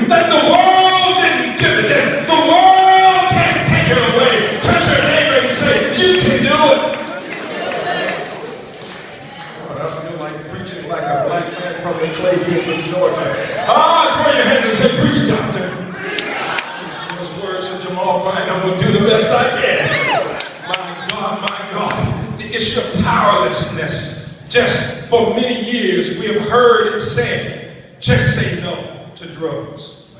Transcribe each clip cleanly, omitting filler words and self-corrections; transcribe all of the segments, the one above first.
that the world didn't give it, that the world can't take it away. Touch your neighbor and say, you can do it. Lord, I feel like preaching like a black man from the clay hills of Georgia. Throw your hands and say, preach, doctor. Those words of Jamal Bryant, I'm going to do the best I can. My God, the issue of powerlessness. Just for many years, we have heard it said, just say no to drugs.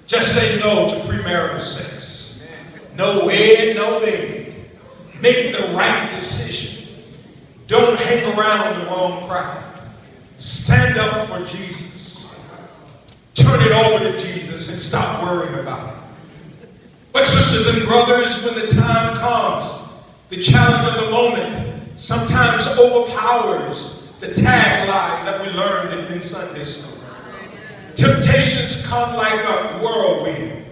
Just say no to premarital sex. No way, no way. Make the right decision. Don't hang around the wrong crowd. Stand up for Jesus. Turn it over to Jesus and stop worrying about it. But sisters and brothers, when the time comes, the challenge of the moment sometimes overpowers the tagline that we learned in Sunday school. Temptations come like a whirlwind.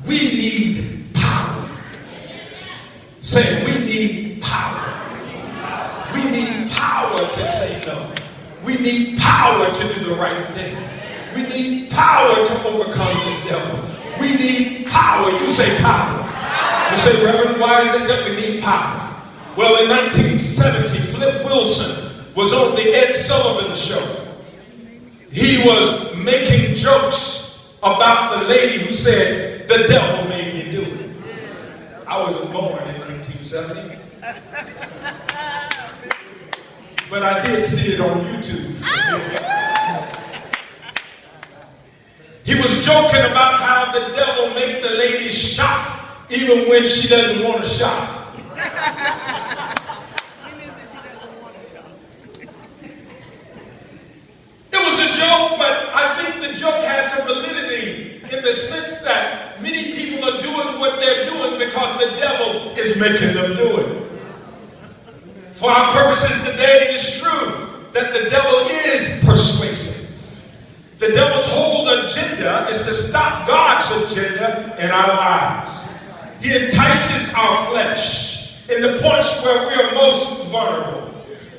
We need power. Say, we need power. We need power to say no. We need power to do the right thing. We need power to overcome the devil. We need power. You say power. You say, Reverend, why is it that we need power? Well, in 1970, Flip Wilson was on the Ed Sullivan Show. He was making jokes about the lady who said, the devil made me do it. I wasn't born in 1970. But I did see it on YouTube. He was joking about how the devil make the lady shop even when she doesn't want to shop. It was a joke, but I think the joke has some validity in the sense that many people are doing what they're doing because the devil is making them do it. For our purposes today, it is true that the devil is persuasive. The devil's whole agenda is to stop God's agenda in our lives. He entices our flesh in the points where we are most vulnerable.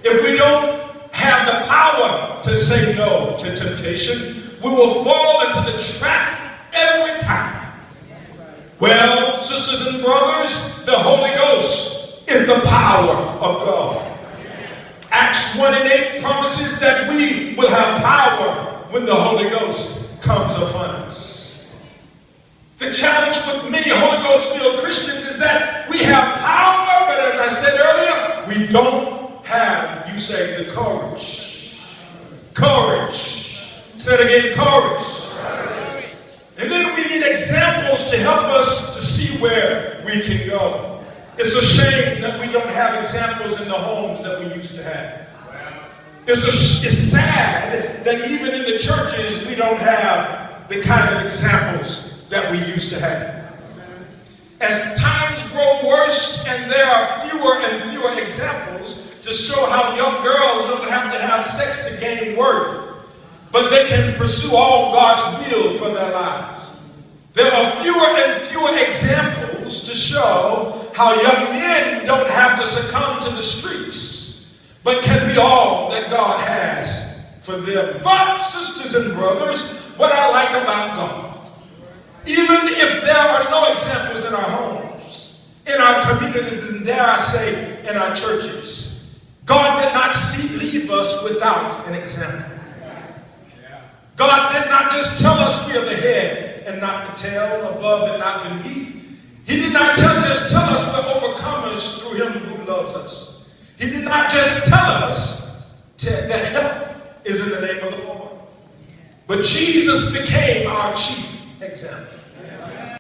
If we don't have the power to say no to temptation, we will fall into the trap every time. Well, sisters and brothers, the Holy Ghost is the power of God. Acts 1:8 promises that we will have power when the Holy Ghost comes upon us. The challenge with many Holy Ghost-filled Christians is that we have power, but as I said earlier, we don't have, you say, the courage. Courage. Say it again, courage. And then we need examples to help us to see where we can go. It's a shame that we don't have examples in the homes that we used to have. It's sad that even in the churches we don't have the kind of examples that we used to have. As times grow worse and there are fewer and fewer examples to show how young girls don't have to have sex to gain worth, but they can pursue all God's will for their lives. There are fewer and fewer examples to show how young men don't have to succumb to the streets, but can be all that God has for them. But, sisters and brothers, what I like about God, even if there are no examples in our homes, in our communities, and dare I say, in our churches, God did not leave us without an example. God did not just tell us we are the head and not the tail, above and not beneath. He did not just tell us we're overcomers through him who loves us. He did not just tell us that help is in the name of the Lord. But Jesus became our chief example.